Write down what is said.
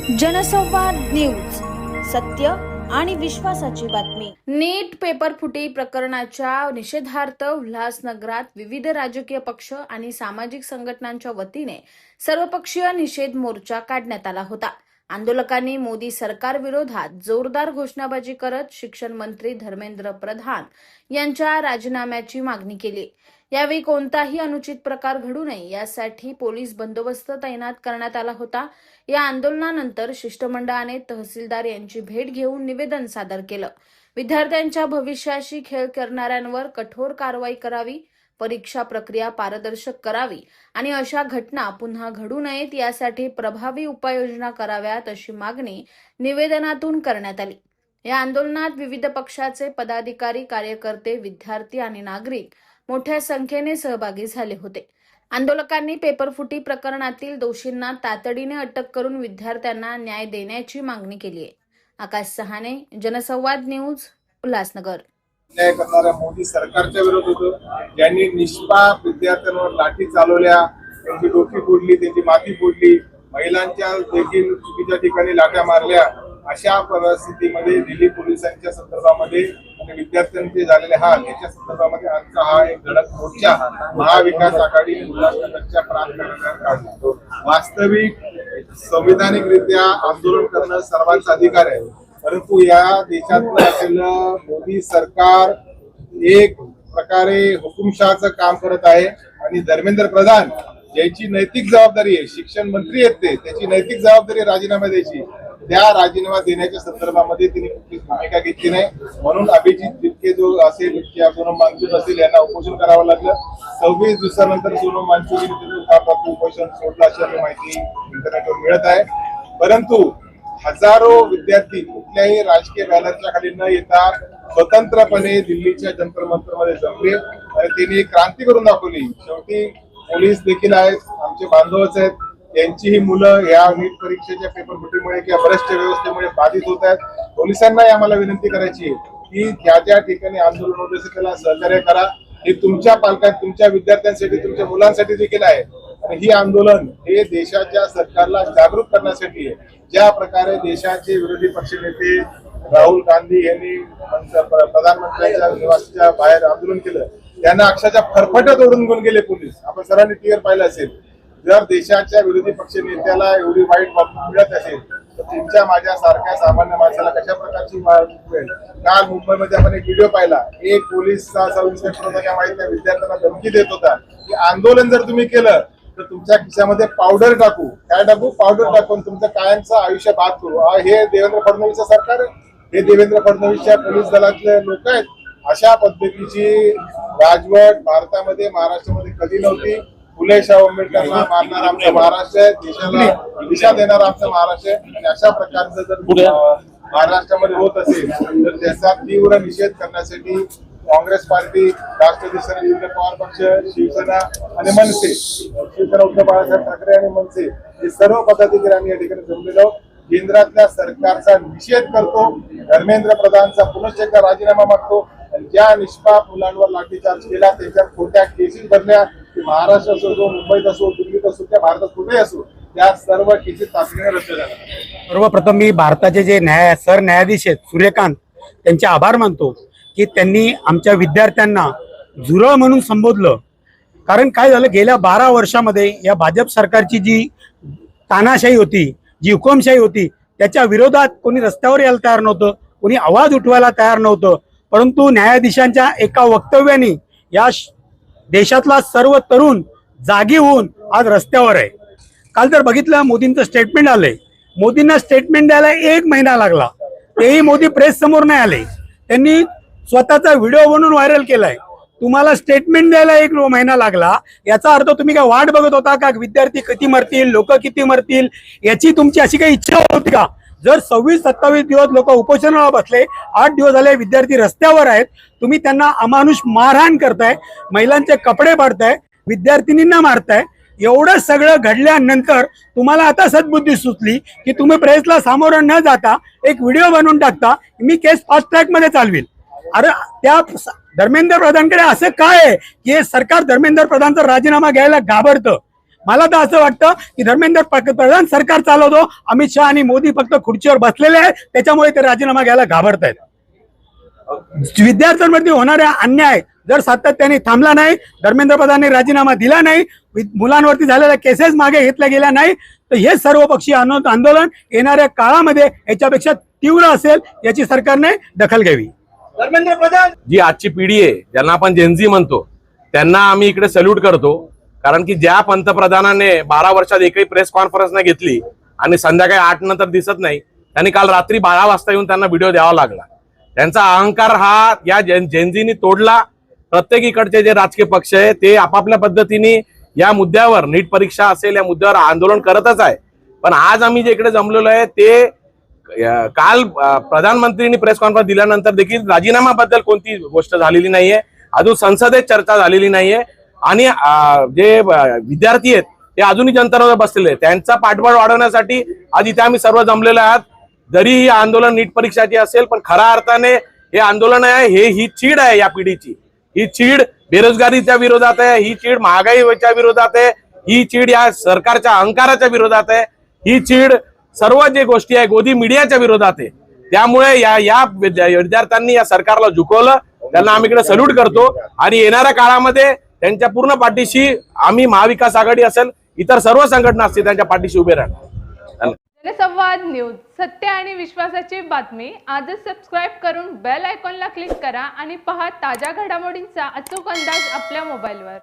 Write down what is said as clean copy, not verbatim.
जनसंवाद न्यूज, सत्य आणि विश्वासाची बातमी। नीट पेपर फुटी प्रकरणाच्या निषेधार्थ उल्हासनगरात विविध राजकीय पक्ष आणि सामाजिक संघटनांच्या वतीने सर्वपक्षीय निषेध मोर्चा काढण्यात आला होता। आंदोलकांनी मोदी सरकार विरोधात जोरदार घोषणाबाजी करत शिक्षण मंत्री धर्मेंद्र प्रधान यांच्या राजीनाम्याची मागणी केली। यावेळी कोणताही अनुचित प्रकार घडू नये यासाठी पोलीस बंदोबस्त तैनात करण्यात आला होता। या आंदोलनानंतर शिष्टमंडळाने तहसीलदार यांची भेट घेऊन निवेदन सादर केलं। विद्यार्थ्यांच्या भविष्याशी खेळ करणाऱ्यांवर कठोर कारवाई करावी, परीक्षा प्रक्रिया पारदर्शक करावी आणि अशा घटना पुन्हा घडू नयेत यासाठी प्रभावी उपाययोजना कराव्यात अशी मागणी निवेदनातून करण्यात आली। या आंदोलनात विविध पक्षाचे पदाधिकारी, कार्यकर्ते, विद्यार्थी आणि नागरिक मोठ्या संख्येने सहभागी झाले होते। आंदोलकांनी पेपरफुटी प्रकरणातील दोषींना तातडीने अटक करून विद्यार्थ्यांना न्याय देण्याची मागणी केली आहे। आकाश सहाने, जनसंवाद न्यूज, उल्हासनगर। न्याय करणाऱ्या मोदी सरकारच्या विरोधात ज्यांनी निष्पाप विद्यार्थ्यांवर लाठी चालवल्या, त्यांची डोकी फोडली, त्यांची माती फोडली, महिलांच्या देखील चुकीच्या ठिकाणी लाट्या मारल्या, अशा परिस्थितीमध्ये दिल्ली पोलिसांच्या संदर्भामध्ये आणि विद्यार्थ्यांचे झालेले हाल याच्या संदर्भामध्ये आजचा हा एक धडक मोर्चा महाविकास आघाडी उल्हासनगरच्या प्रांतात काढला। वास्तविक संविधानिकरित्या आंदोलन करणं सर्वांचा अधिकार आहे, परंतु या देशातलं असलेलं मोदी सरकार एक प्रकारे हुकुमशहाचं काम करत आहे आणि धर्मेंद्र प्रधान याची नैतिक जबाबदारी आहे, शिक्षण मंत्री आहेत ते, त्याची नैतिक जबाबदारी राजीनामा द्यायची, त्या राजीनामा देण्याच्या संदर्भामध्ये त्यांनी कुठलीच भूमिका घेतली नाही। म्हणून अभिजित तितके जो असेल किंवा सोनम वांगचुक असेल यांना उपोषण करावं लागलं। 26 दिवसानंतर सोनम वांगचुक उपोषण सोडलं अशी माहिती इंटरनेटवर मिळत आहे। परंतु हजारो विद्यार्थी कुठल्याही राजकीय बॅनरच्या खाली न येता स्वतंत्रपणे दिल्लीच्या जंतर मंतरमध्ये जमले आणि त्यांनी क्रांती करून दाखवली। शेवटी पोलीस देखील आहेत, आमचे बांधवच आहेत, त्यांचीही मुलं या नीट परीक्षेच्या पेपर फुटीमुळे किंवा भ्रष्ट व्यवस्थेमुळे बाधित होत आहेत। पोलिसांनाही आम्हाला विनंती करायची आहे की ज्या ज्या ठिकाणी आंदोलन होत असेल त्याला सहकार्य करा। हे तुमच्या पालकांत, तुमच्या विद्यार्थ्यांसाठी, तुमच्या मुलांसाठी देखील आहे आणि ही आंदोलन हे देशाच्या सरकारला जागृत करण्यासाठी आहे। ज्या प्रकारे देशाचे विरोधी पक्षनेते राहुल गांधी यांनी प्रधानमंत्र्यांच्या निवासाच्या बाहेर आंदोलन केलं, त्यांना अक्षरशः फरफटत ओढून घेऊन गेले पोलीस। आपण सर्वांनी टीव्हीवर पाहिलं असेल। जर देशाच्या विरोधी पक्ष नेत्याला एवढी वाईट बातमी मिळत असेल तर तुमच्या माझ्या सारख्या सामान्य माणसाला कशा प्रकारची मिळेल। काल मुंबईमध्ये आपण एक व्हिडिओ पाहिला, एक पोलीसचा सब इन्स्पेक्टर होता, त्या माहिती विद्यार्थ्यांना धमकी देत होता की आंदोलन जर तुम्ही केलं तर तुमच्या खिशामध्ये पावडर टाकू, काय टाकू, पावडर टाकून तुमचं कायमचं आयुष्य बाद करू। हे देवेंद्र फडणवीसचं सरकार आहे, हे देवेंद्र फडणवीसच्या पोलीस दलातले लोक आहेत। अशा पद्धतीची राजवट भारतामध्ये, महाराष्ट्रामध्ये कधी नव्हती। फुले शाहू आंबेडकरांना मारणार आमचा महाराष्ट्र आहे, देशाला दिशा देणार आमचा महाराष्ट्र आहे आणि अशा प्रकारचं जर महाराष्ट्रामध्ये होत असेल तर त्याचा तीव्र निषेध करण्यासाठी काँग्रेस पार्टी, राष्ट्रवादी शरद पवार पक्ष, शिवसेना आणि मनसे, शिवसेना उद्धव बाळासाहेब ठाकरे आणि मनसे हे सर्व पदाधिकारी आम्ही या ठिकाणी जमलेलो केंद्रातल्या सरकारचा निषेध करतो। धर्मेंद्र प्रधानचा पुनश्च एकदा राजीनामा मागतो आणि ज्या निष्पाप मुलांवर लाठीचार्ज केला, त्यांच्या खोट्या केसेस भरल्या, महाराष्ट्र असो, मुंबईत असो, दिल्लीत असो, त्या भारतात कुठेही असो, त्या सर्व केसेस तातडीने रद्द झाल्या। सर्वप्रथम मी भारताचे जे सरन्यायाधीश आहेत सूर्यकांत त्यांचे आभार मानतो की त्यांनी आमच्या विद्यार्थ्यांना झुरळ म्हणून संबोधलं। कारण काय झालं, गेल्या 12 वर्षामध्ये या भाजप सरकारची जी तानाशाही होती, जी हुकुमशाही होती, त्याच्या विरोधात कोणी रस्त्यावर यायला तयार नव्हतं, कोणी आवाज उठवायला तयार नव्हतं। परंतु न्यायाधीशांच्या एका वक्तव्याने या देशातला सर्व तरुण जागी होऊन आज रस्त्यावर आहे। काल जर बघितलं, मोदींचं स्टेटमेंट आलंय, मोदींना स्टेटमेंट द्यायला 1 महिना लागला, तेही मोदी प्रेस समोर नाही आले, त्यांनी स्वतःचा व्हिडिओ बनवून व्हायरल केलाय। तुम्हाला स्टेटमेंट द्यायला 1 महिना लागला, याचा अर्थ तुम्ही काय वाट बघत होता का विद्यार्थी किती मरतील, लोक किती मरतील, याची तुमची अशी काही इच्छा होती का? जर 26-27 दिवस लोक उपोषणाला बसले, 8 दिवस झाले विद्यार्थी रस्त्यावर आहेत, तुम्ही त्यांना अमानुष मारहाण करताय, महिलांचे कपडे फाडताय, विद्यार्थिनींना मारताय। एवढं सगळं घडल्यानंतर तुम्हाला आता सद्बुद्धी सुचली की तुम्ही प्रेसला सामोरं न जाता एक व्हिडिओ बनवून टाकता, मी केस फास्ट ट्रॅक मध्ये चालवील। अरे त्या धर्मेंद्र प्रधानकडे असं काय आहे की हे सरकार धर्मेंद्र प्रधानचा राजीनामा घ्यायला घाबरतं? मला तर असं वाटतं की धर्मेंद्र प्रधान सरकार चालवतो, अमित शहा आणि मोदी फक्त खुर्चीवर बसलेले आहेत, त्याच्यामुळे ते राजीनामा घ्यायला घाबरतायत. विद्यार्थ्यांवरती होणाऱ्या अन्याय जर सातत्याने थांबला नाही, धर्मेंद्र प्रधानांनी राजीनामा दिला नाही, मुलांवरती झालेल्या केसेस मागे घेतल्या गेल्या नाही, तर हे सर्वपक्षीय आंदोलन येणाऱ्या काळामध्ये याच्यापेक्षा तीव्र असेल, याची सरकारने दखल घ्यावी. धर्मेंद्र प्रधान जी आजची पिढी आहे, ज्यांना आपण जेनझी म्हणतो, त्यांना आम्ही इकडे सल्यूट करतो. कारण की ज्या पंतप्रधानाने 12 वर्षात एकही प्रेस कॉन्फरन्स नाही घेतली आणि संध्याकाळी 8 नंतर दिसत नाही, त्यांनी काल रात्री 12 वाजता येऊन त्यांना व्हिडिओ द्यावा लागला. त्यांचा अहंकार हा या जेनझीनी तोडला. प्रत्येक इकडचे जे राजकीय पक्ष आहे ते आपापल्या पद्धतीने या मुद्द्यावर, नीट परीक्षा असेल या मुद्द्यावर आंदोलन करतच आहे. पण आज आम्ही जे इकडे जमलेलो आहे ते काल प्रधानमंत्रींनी प्रेस कॉन्फरन्स दिल्यानंतर देखील राजीनाम्याबद्दल कोणती गोष्ट झालेली नाहीये, अजून संसदेत चर्चा झालेली नाहीये आणि जे विद्यार्थी आहेत ते अजूनही जंतरावर बसलेले आहेत. त्यांचा पाठबळ वाढवण्यासाठी आज इथे आम्ही सर्व जमलेलो आहात. जरी ही आंदोलन नीट परीक्षाची असेल, पण खऱ्या अर्थाने हे आंदोलन आहे, ही चीड आहे या पिढीची. ही चीड बेरोजगारीच्या विरोधात आहे, ही चीड महागाईच्या विरोधात आहे, ही चीड या सरकारच्या अहंकाराच्या विरोधात आहे, ही चीड सर्व जे गोष्टी आहे गोदी मीडियाच्या विरोधात आहे. त्यामुळे या विद्यार्थ्यांनी या सरकारला झुकवलं, त्यांना आम्ही इकडे सल्यूट करतो आणि येणाऱ्या काळामध्ये त्यांच्या पूर्ण पाठीशी आम्ही महाविकास आघाडी असेल, इतर सर्व संघटना असतील त्यांच्या पाठीशी उभे राहणार. जनसंवाद न्यूज, सत्य आणि विश्वासाची बातमी. आजच सबस्क्राईब करून बेल आयकॉनला क्लिक करा आणि पहा ताज्या घडामोडींचा अचूक अंदाज आपल्या मोबाईलवर.